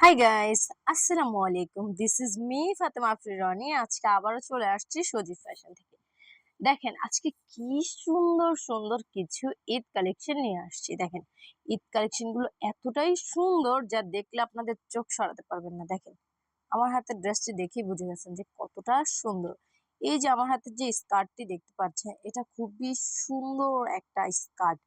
Hi guys, আসসালামু আলাইকুম। This is me Fatema Afrin. আজকে আবারও চলে আসছি সজীব ফ্যাশন থেকে। দেখেন আজকে কি সুন্দর সুন্দর কিছু ঈদ কালেকশন নিয়ে আসছি। দেখেন ঈদ কালেকশন গুলো এতটাই সুন্দর যা দেখলে আপনাদের চোখ সরাতে পারবেন না। দেখেন আমার হাতের ড্রেসটি দেখেই বুঝে গেছেন যে কতটা সুন্দর। এই যে আমার হাতে যে স্কার্টটি দেখতে পাচ্ছেন, এটা খুবই সুন্দর একটা স্কার্ট,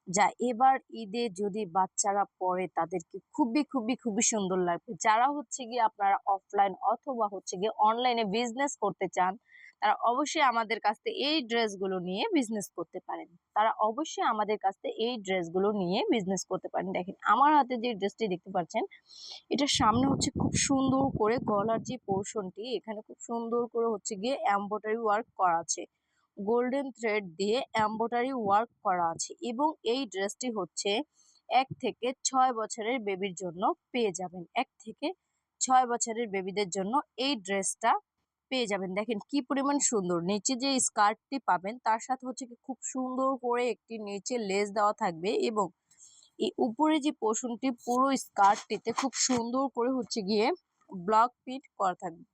যা এবার ঈদে যদি বাচ্চারা পরে তাদেরকে খুবই খুবই খুবই সুন্দর লাগবে। যারা হচ্ছে গিয়ে আপনারা অফলাইন অথবা হচ্ছে গিয়ে অনলাইনে বিজনেস করতে চান, তারা অবশ্যই আমাদের কাছ থেকে এই ড্রেসগুলো নিয়ে বিজনেস করতে পারেন। তারা অবশ্যই আমাদের কাছ থেকে এই ড্রেসগুলো নিয়ে বিজনেস করতে পারেন। দেখেন আমার হাতে যে ড্রেসটি দেখতে পাচ্ছেন, এটার সামনে হচ্ছে খুব সুন্দর করে গলার যে পোর্শনটি, এখানে খুব সুন্দর করে হচ্ছে গিয়ে এমব্রয়ডারি ওয়ার্ক করা আছে। গোল্ডেন থ্রেড দিয়ে এমব্রয়ডারি ওয়ার্ক করা আছে এবং এই ড্রেসটি হচ্ছে ১ থেকে ৬ বছরের বেবির জন্য পেয়ে যাবেন। ১ থেকে ৬ বছরের বেবিদের জন্য এই ড্রেসটা পেয়ে যাবেন। দেখেন কি পরিমাণ সুন্দর। নিচে যে স্কার্টটি পাবেন তার সাথে হচ্ছে কি খুব সুন্দর করে একটি নিচে লেস দেওয়া থাকবে এবং এই উপরে যে পোর্শনটি পুরো স্কার্টটিতে খুব সুন্দর করে হচ্ছে গিয়ে ব্লক প্রিন্ট করা থাকবে।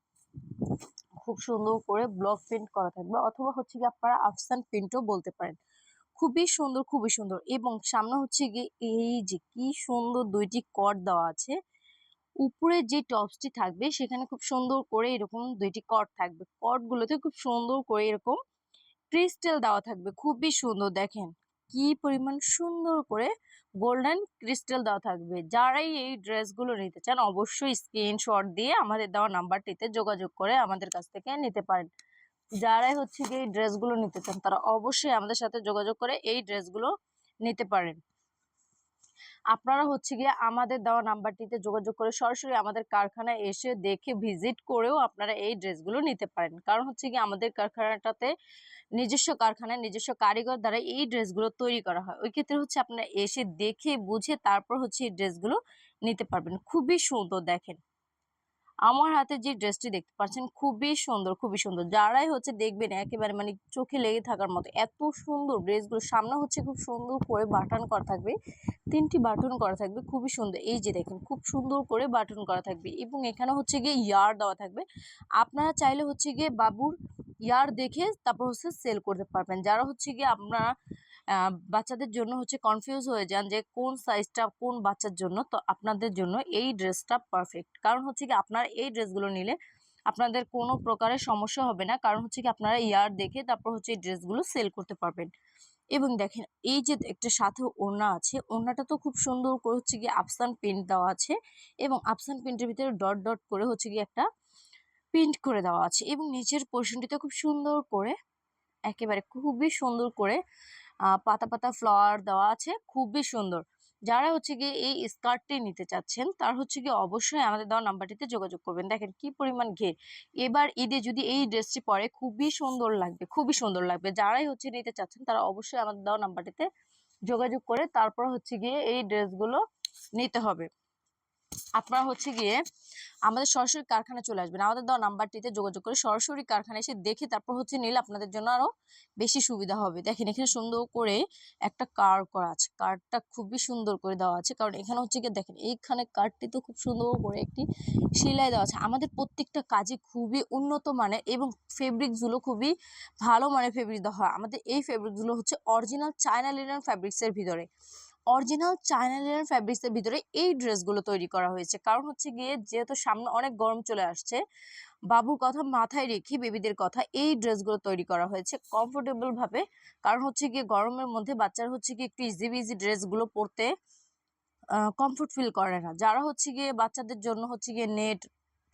খুব সুন্দর করে ব্লক প্রিন্ট করা থাকবে অথবা হচ্ছে গিয়ে আপনারা আফসান প্রিন্টও বলতে পারেন। খুবই সুন্দর, খুবই সুন্দর এবং সামনে হচ্ছে গিয়ে এই যে কি সুন্দর ২ টি কর্ড দেওয়া আছে। উপরে যে টপসটি থাকবে সেখানে খুব সুন্দর করে এরকম ২ টি কর্ড থাকবে। কর্ডগুলোতে খুব সুন্দর করে এরকম ক্রিস্টাল দেওয়া থাকবে। খুবই সুন্দর। দেখেন কি পরিমাণ সুন্দর করে গোল্ডেন ক্রিস্টাল দেওয়া থাকবে। যারাই এই ড্রেসগুলো নিতে চান অবশ্যই স্ক্রিনশট দিয়ে আমাদের দেওয়া নাম্বারটিতে যোগাযোগ করে আমাদের কাছ থেকে নিতে পারেন। যারাই হচ্ছে গিয়ে এই ড্রেসগুলো নিতে চান তারা অবশ্যই আমাদের সাথে যোগাযোগ করে এই ড্রেসগুলো নিতে পারেন। আপনারা হচ্ছে গিয়ে আমাদের দেওয়া নাম্বারটিতে যোগাযোগ করে সরাসরি আমাদের কারখানায় এসে দেখে ভিজিট করেও আপনারা এই ড্রেসগুলো নিতে পারেন। কারণ হচ্ছে গিয়ে আমাদের কারখানাটাতে নিজস্ব কারখানায় নিজস্ব কারিগর দ্বারা এই ড্রেসগুলো তৈরি করা হয়। ওই ক্ষেত্রে হচ্ছে আপনারা এসে দেখে বুঝে তারপর হচ্ছে এই ড্রেসগুলো নিতে পারবেন। খুবই সুন্দর। দেখেন আমার হাতে যে ড্রেসটি দেখতে পাচ্ছেন খুবই সুন্দর, খুবই সুন্দর। যারাই হচ্ছে দেখবেন একেবারে মানে চোখে লেগে থাকার মতো এত সুন্দর ড্রেসগুলো। সামনে হচ্ছে খুব সুন্দর করে বাটন করা থাকবে, ৩ টি বাটন করা থাকবে, খুবই সুন্দর। এই যে দেখেন খুব সুন্দর করে বাটন করা থাকবে এবং এখানে হচ্ছে গিয়ে ইয়ার দেওয়া থাকবে। আপনারা চাইলে হচ্ছে গিয়ে বাবুর ইয়ার দেখে তারপর হচ্ছে সেল করতে পারবেন। যারা হচ্ছে গিয়ে আপনারা বাচ্চাদের জন্য হচ্ছে কনফিউজ হয়ে যান যে কোন সাইজটা কোন বাচ্চার জন্য, তো আপনাদের জন্য এই ড্রেসটা পারফেক্ট। কারণ হচ্ছে কি আপনারা এই ড্রেসগুলো নিলে আপনাদের কোনো প্রকারের সমস্যা হবে না। কারণ হচ্ছে কি আপনারা ইয়ার দেখে তারপর হচ্ছে এই ড্রেসগুলো সেল করতে পারবেন। এবং দেখেন এই যে একটা সাথে ওড়না আছে, ওড়নাটা তো খুব সুন্দর করে হচ্ছে গিয়ে আফসান প্রিন্ট দেওয়া আছে এবং আফসান প্রিন্টের ভিতরে ডট ডট করে হচ্ছে গিয়ে একটা প্রিন্ট করে দেওয়া আছে এবং নিচের পোর্শনটিতে খুব সুন্দর করে একেবারে খুবই সুন্দর করে পাতা পাতা ফ্লাওয়ার দেওয়া আছে। খুবই সুন্দর। যারা হচ্ছে গিয়ে এই স্কার্টটি নিতে চাচ্ছেন তার হচ্ছে গিয়ে অবশ্যই আমাদের দেওয়া নাম্বারটিতে যোগাযোগ করবেন। দেখেন কি পরিমাণ ঘের। এবার ঈদে যদি এই ড্রেসটি পরে খুবই সুন্দর লাগবে, খুবই সুন্দর লাগবে। যারাই হচ্ছে নিতে চাচ্ছেন তারা অবশ্যই আমাদের দেওয়া নাম্বারটিতে যোগাযোগ করে তারপর হচ্ছে গিয়ে এই ড্রেসগুলো নিতে হবে। আপনারা হচ্ছে গিয়ে আমাদের সরাসরি কারখানায় চলে আসবেন। আমাদের দেওয়া নাম্বারটিতে যোগাযোগ করে সরাসরি কারখানায় এসে দেখে তারপর হচ্ছে নিলে আপনাদের জন্য আরো বেশি সুবিধা হবে। দেখেন এখানে সুন্দর করে একটা কার্ড করা আছে। কার্ডটা খুবই সুন্দর করে দেওয়া আছে। কারণ এখানে হচ্ছে গিয়ে দেখেন এইখানে কার্ডটি তো খুব সুন্দর করে একটি সেলাই দেওয়া আছে। আমাদের প্রত্যেকটা কাজে খুবই উন্নত মানের এবং ফেব্রিক্সগুলো খুবই ভালো মানের ফেব্রিক দেওয়া হয়। আমাদের এই ফেব্রিকগুলো হচ্ছে অরিজিনাল চায়না লিনেন ফ্যাব্রিক্সের ভিতরে। অরিজিনাল চায়না লিনেন ফ্যাব্রিক্সের ভিতরে এই ড্রেসগুলো তৈরি করা হয়েছে। কারণ হচ্ছে গিয়ে যেহেতু সামনে অনেক গরম চলে আসছে, বাবুর কথা মাথায় রেখে বেবিদের কথা এই ড্রেসগুলো তৈরি করা হয়েছে কমফোর্টেবল ভাবে। কারণ হচ্ছে গিয়ে গরমের মধ্যে বাচ্চারা হচ্ছে গিয়ে একটু ইজি বিজি ড্রেসগুলো পরতে কমফোর্ট ফিল করে না। যারা হচ্ছে গিয়ে বাচ্চাদের জন্য হচ্ছে গিয়ে নেট,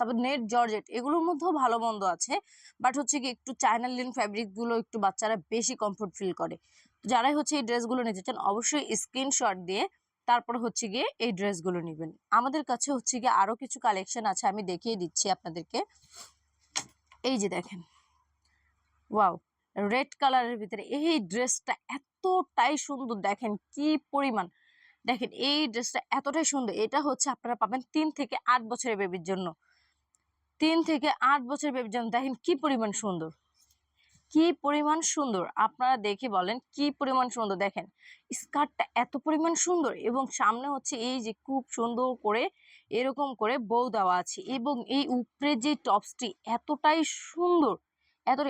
তারপর নেট জর্জেট এগুলোর মধ্যেও ভালো মন্দ আছে, বাট হচ্ছে গিয়ে একটু চায়না লিনেন ফ্যাব্রিক গুলো একটু বাচ্চারা বেশি কমফোর্ট ফিল করে। যারাই হচ্ছে এই ড্রেসগুলো নিতে চান অবশ্যই স্ক্রিনশট দিয়ে তারপর হচ্ছে গিয়ে এই ড্রেসগুলো নেবেন। আমাদের কাছে হচ্ছে গিয়ে আরো কিছু কালেকশন আছে, আমি দেখিয়ে দিচ্ছি আপনাদেরকে। এই যে দেখেন, ওয়াও, রেড কালারের ভিতরে এই ড্রেসটা এতটাই সুন্দর। দেখেন কি পরিমাণ। দেখেন এই ড্রেসটা এতটাই সুন্দর। এটা হচ্ছে আপনারা পাবেন ৩ থেকে ৮ বছরের বেবির জন্য। ৩ থেকে ৮ বছরের বেবির জন্য দেখেন কি পরিমাণ সুন্দর। কি পরিমাণ সুন্দর, আপনারা দেখে বলেন কি পরিমাণ সুন্দর। দেখেন স্কার্টটা এত পরিমাণ সুন্দর এবং সামনে হচ্ছে এই যে খুব সুন্দর করে এরকম করে বউ দেওয়া আছে এবং এই উপরে যে টপসটি এতটাই সুন্দর,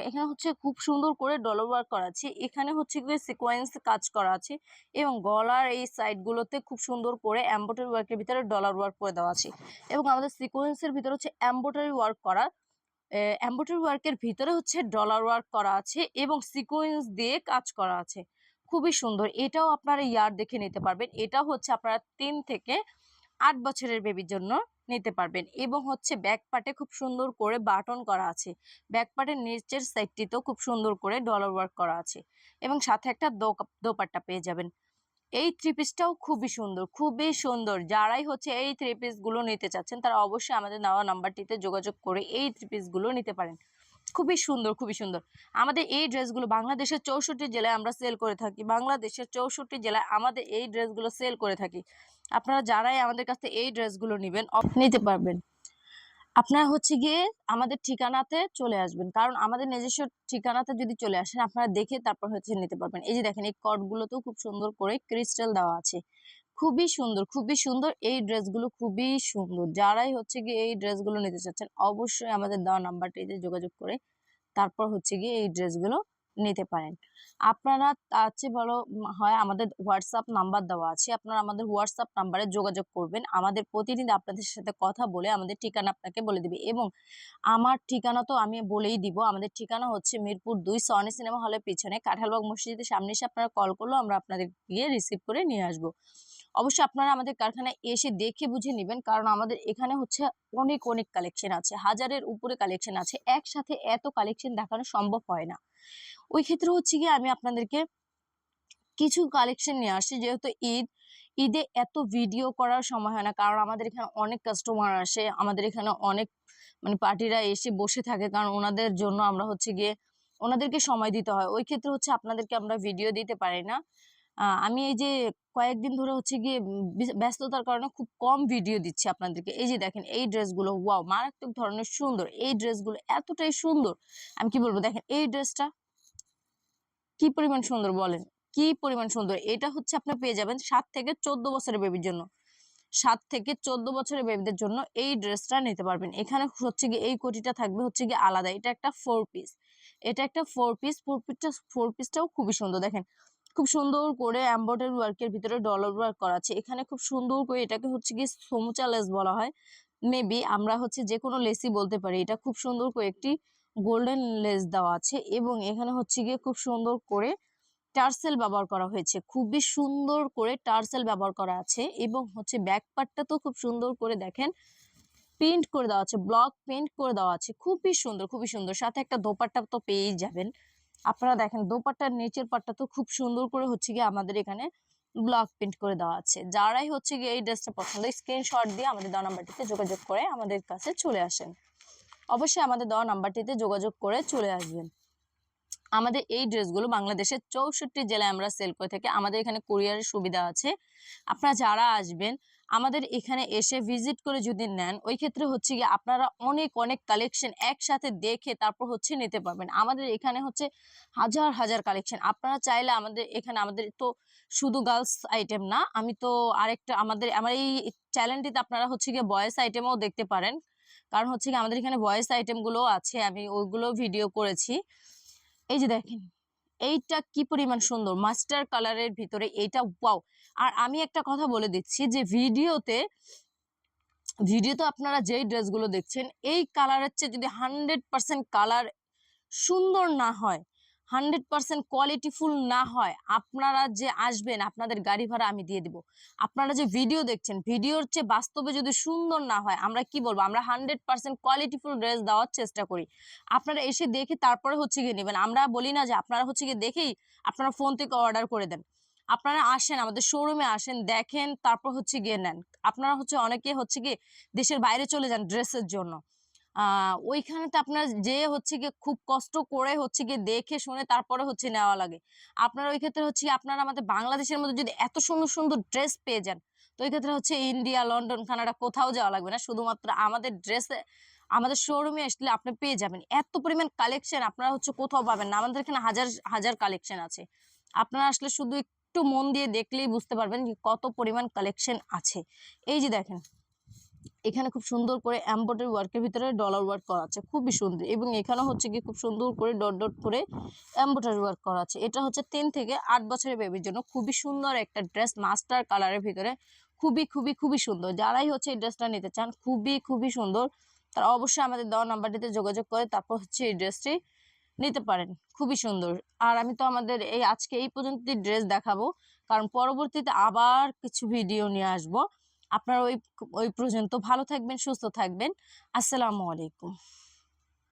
এখানে হচ্ছে খুব সুন্দর করে ডলার ওয়ার্ক করা আছে, এখানে হচ্ছে গিয়ে সিকোয়েন্স কাজ করা আছে এবং গলার এই সাইড গুলোতে খুব সুন্দর করে এমব্রয়ডারি ওয়ার্কের ভিতরে ডলার ওয়ার্ক করে দেওয়া আছে এবং আমাদের সিকোয়েন্সের ভিতরে হচ্ছে এমব্রয়ডারি ওয়ার্ক করা, এমব্রয়ডারি ওয়ার্কের ভিতরে হচ্ছে ডলার ওয়ার্ক করা আছে এবং সিকোয়েন্স দিয়ে কাজ করা আছে, খুবই সুন্দর। এটাও আপনারা ইয়ার দেখে নিতে পারবেন, এটা হচ্ছে আপনারা 3 থেকে 8 বছরের বেবির জন্য নিতে পারবেন এবং হচ্ছে ব্যাক পার্টে খুব সুন্দর করে বাটন করা আছে, ব্যাক পার্টের নিচের সাইডটিতেও খুব সুন্দর করে ডলার ওয়ার্ক করা আছে এবং সাথে একটা দোপাট্টা পেয়ে যাবেন। এই থ্রি পিসটাও খুবই সুন্দর, খুবই সুন্দর। যারাই হচ্ছে এই থ্রি পিস গুলো নিতে চাচ্ছেন তারা অবশ্যই আমাদের দেওয়া নাম্বারটিতে যোগাযোগ করে এই থ্রি পিস গুলো নিতে পারেন। খুবই সুন্দর, খুবই সুন্দর। আমাদের এই ড্রেসগুলো বাংলাদেশের 64 জেলায় আমরা সেল করে থাকি, বাংলাদেশের 64 জেলায় আমাদের এই ড্রেসগুলো সেল করে থাকি। আপনারা যারাই আমাদের কাছে এই ড্রেসগুলো নেবেন নিতে পারবেন। আপনারা হচ্ছে গিয়ে আমাদের ঠিকানাতে চলে আসবেন, কারণ আমাদের নিজস্ব ঠিকানাতে যদি চলে আসেন আপনারা দেখে তারপর হচ্ছে নিতে পারবেন। এই যে দেখেন এই কটগুলোতেও খুব সুন্দর করে ক্রিস্টাল দেওয়া আছে, খুবই সুন্দর, খুবই সুন্দর। এই ড্রেসগুলো খুবই সুন্দর। যারাই হচ্ছে গিয়ে এই ড্রেসগুলো নিতে চাচ্ছেন অবশ্যই আমাদের দেওয়া নাম্বারটিতে যোগাযোগ করে তারপর হচ্ছে গিয়ে এই ড্রেসগুলো নিতে পারেন। আপনারা তার চেয়ে ভালো হয় আমাদের হোয়াটসঅ্যাপ নাম্বার দেওয়া আছে, আপনারা আমাদের হোয়াটসঅ্যাপ নাম্বারে যোগাযোগ করবেন। আমাদের প্রতিদিন আপনাদের সাথে কথা বলে আমাদের ঠিকানা আপনাকে বলে দিবে এবং আমার ঠিকানা তো আমি বলেই দিব। আমাদের ঠিকানা হচ্ছে মিরপুর 2 সনি সিনেমা হলের পিছনে কাঁঠালবাগ মসজিদের সামনে এসে আপনারা কল করলেও আমরা আপনাদের গিয়ে রিসিভ করে নিয়ে আসবো। অবশ্যই আপনারা আমাদের কারখানায় এসে দেখে বুঝে নেবেন, কারণ আমাদের এখানে হচ্ছে অনেক অনেক কালেকশন আছে, হাজারের উপরে কালেকশন আছে, একসাথে এত কালেকশন দেখানো সম্ভব হয় না। ওই ক্ষেত্রে হচ্ছে গিয়ে আমি আপনাদেরকে কিছু কালেকশন নিয়ে আসছি, যেহেতু ঈদে এত ভিডিও করার সময় হয় না, কারণ আমাদের এখানে অনেক কাস্টমার আসে, আমাদের এখানে অনেক মানে পার্টিরা এসে বসে থাকে, কারণ ওনাদের জন্য আমরা হচ্ছে গিয়ে ওনাদেরকে সময় দিতে হয়। ওই ক্ষেত্রে হচ্ছে আপনাদেরকে আমরা ভিডিও দিতে পারি না। আমি এই যে কয়েকদিন ধরে হচ্ছে গিয়ে ব্যস্ততার কারণে খুব কম ভিডিও দিচ্ছি আপনাদেরকে। এই যে দেখেন এই ড্রেসগুলো, ওয়াও, মারাত্মক ধরনের সুন্দর। এই ড্রেসগুলো এতটাই সুন্দর, আমি কি বলবো। দেখেন এই ড্রেসটা কি পরিমাণ সুন্দর বলেন, কি পরিমাণ সুন্দর। এটা হচ্ছে আপনি পেয়ে যাবেন 7 থেকে 14 বছরের বেবির জন্য, 7 থেকে 14 বছরের বেবিদের জন্য এই ড্রেসটা নিতে পারবেন। এখানে হচ্ছে গিয়ে এই কোটিটা থাকবে হচ্ছে গিয়ে আলাদা, এটা একটা 4 পিস, এটা একটা 4 পিস। 4 পিসটাও খুবই সুন্দর। দেখেন খুব সুন্দর করে এমব্রয়ডারি ওয়ার্কের ভিতরে ডলার ওয়ার্ক করা আছে, এখানে খুব সুন্দর করে এটাকে হচ্ছে গিয়ে সমুচা লেস বলা হয়, মেবি আমরা হচ্ছে যে কোনো লেসই বলতে পারি। এটা খুব সুন্দর করে একটি গোল্ডেন লেস দেওয়া আছে এবং এখানে হচ্ছে গিয়ে খুব সুন্দর করে টার্সেল ব্যবহার করা হয়েছে, খুবই সুন্দর করে টার্সেল ব্যবহার করা আছে এবং হচ্ছে ব্যাক পার্টটা তো খুব সুন্দর করে দেখেন প্রিন্ট করে দেওয়া আছে, ব্লক প্রিন্ট করে দেওয়া আছে, খুবই সুন্দর, খুবই সুন্দর। সাথে একটা দোপাট্টা তো পেয়েই যাবেন। আপনারা দেখেন দোপাট্টার নিচের পাটটা তো খুব সুন্দর করে হচ্ছে গিয়ে আমাদের এখানে ব্লক প্রিন্ট করে দেওয়া আছে। যারাই হচ্ছে গিয়ে এই ড্রেসটা পছন্দ স্ক্রিনশট দিয়ে আমাদের দেওয়া নাম্বারটিতে যোগাযোগ করে আমাদের কাছে চলে আসেন। অবশ্যই আমাদের দেওয়া নাম্বারটিতে যোগাযোগ করে চলে আসবেন। আমাদের এই ড্রেসগুলো বাংলাদেশের 64 জেলায় আমরা সেল করে থাকি, আমাদের এখানে কুরিয়ারের সুবিধা আছে। আপনারা যারা আসবেন আমাদের এখানে এসে ভিজিট করে যদি নেন, ওই ক্ষেত্রে হচ্ছে গিয়ে আপনারা অনেক অনেক কালেকশন একসাথে দেখে তারপর হচ্ছে নিতে পারবেন। আমাদের এখানে হচ্ছে হাজার হাজার কালেকশন। আপনারা চাইলে আমাদের এখানে, আমাদের তো শুধু গার্লস আইটেম না, আমি তো আরেকটা আমার এই চ্যানেলটিতে আপনারা হচ্ছে গিয়ে বয়েজ আইটেমও দেখতে পারেন, কারণ হচ্ছে গিয়ে আমাদের এখানে বয়েজ আইটেম গুলো আছে, আমি ওইগুলো ভিডিও করেছি। এই যে দেখেন এইটা কি পরিমাণ সুন্দর মাস্টার কালারের ভিতরে, এইটা ওয়াও। আর আমি একটা কথা বলে দিচ্ছি যে ভিডিওতে আপনারা যেই ড্রেসগুলো দেখছেন এই কালারের চেয়ে যদি 100% কালার সুন্দর না হয়, 100% কোয়ালিটিফুল না হয়, আপনারা যে আসবেন আপনাদের গাড়ি ভাড়া আমি দিয়ে দিব। আপনারা যে ভিডিও দেখছেন ভিডিওর চেয়ে বাস্তবে যদি সুন্দর না হয়, আমরা কি বলবো, আমরা 100% কোয়ালিটিফুল ড্রেস দেওয়ার চেষ্টা করি। আপনারা এসে দেখে তারপরে হচ্ছে গিয়ে নেবেন। আমরা বলি না যে আপনারা হচ্ছে গিয়ে দেখেই আপনারা ফোন থেকে অর্ডার করে দেন। আপনারা আসেন, আমাদের শোরুমে আসেন, দেখেন, তারপর হচ্ছে গিয়ে নেন। আপনারা হচ্ছে অনেকে হচ্ছে গিয়ে দেশের বাইরে চলে যান ড্রেসের জন্য, ওইখানে তো আপনার যে হচ্ছে গিয়ে খুব কষ্ট করে হচ্ছে গিয়ে দেখে শুনে তারপরে হচ্ছে নেওয়া লাগে। আপনার ওই ক্ষেত্রে হচ্ছে আপনারা আমাদের বাংলাদেশের মধ্যে যদি এত সুন্দর সুন্দর ড্রেস পেয়ে যান, তো ওই ক্ষেত্রে হচ্ছে ইন্ডিয়া, লন্ডন, কানাডা কোথাও যাওয়া লাগবে না, শুধুমাত্র আমাদের ড্রেসে আমাদের শোরুমে আসলে আপনি পেয়ে যাবেন। এত পরিমাণ কালেকশন আপনারা হচ্ছে কোথাও পাবেন না। আমাদের এখানে হাজার হাজার কালেকশন আছে। আপনারা আসলে শুধু একটু মন দিয়ে দেখলেই বুঝতে পারবেন যে কত পরিমাণ কালেকশন আছে। এই যে দেখেন, এখানে খুব সুন্দর করে এমব্রয়ডারি ওয়ার্কের ভিতরে ডলার ওয়ার্ক করা আছে, খুবই সুন্দর। এবং এখানে হচ্ছে কি খুব সুন্দর করে ডট ডট করে এমব্রয়ডারি ওয়ার্ক করা আছে। এটা হচ্ছে 3 থেকে 8 বছরের বেবির জন্য খুবই সুন্দর একটা ড্রেস, মাস্টার কালারের ভিতরে খুবই খুবই খুবই সুন্দর। যারাই হচ্ছে এই ড্রেসটা নিতে চান, খুবই খুবই সুন্দর, তারা অবশ্যই আমাদের দেওয়া নাম্বারটিতে যোগাযোগ করে তারপর হচ্ছে এই ড্রেসটি নিতে পারেন। খুবই সুন্দর। আর আমি তো আমাদের এই আজকে এই পর্যন্ত ড্রেস দেখাবো, কারণ পরবর্তীতে আবার কিছু ভিডিও নিয়ে আসবো। আপনারা ওই ওই পর্যন্ত ভালো থাকবেন, সুস্থ থাকবেন। আসসালামু আলাইকুম।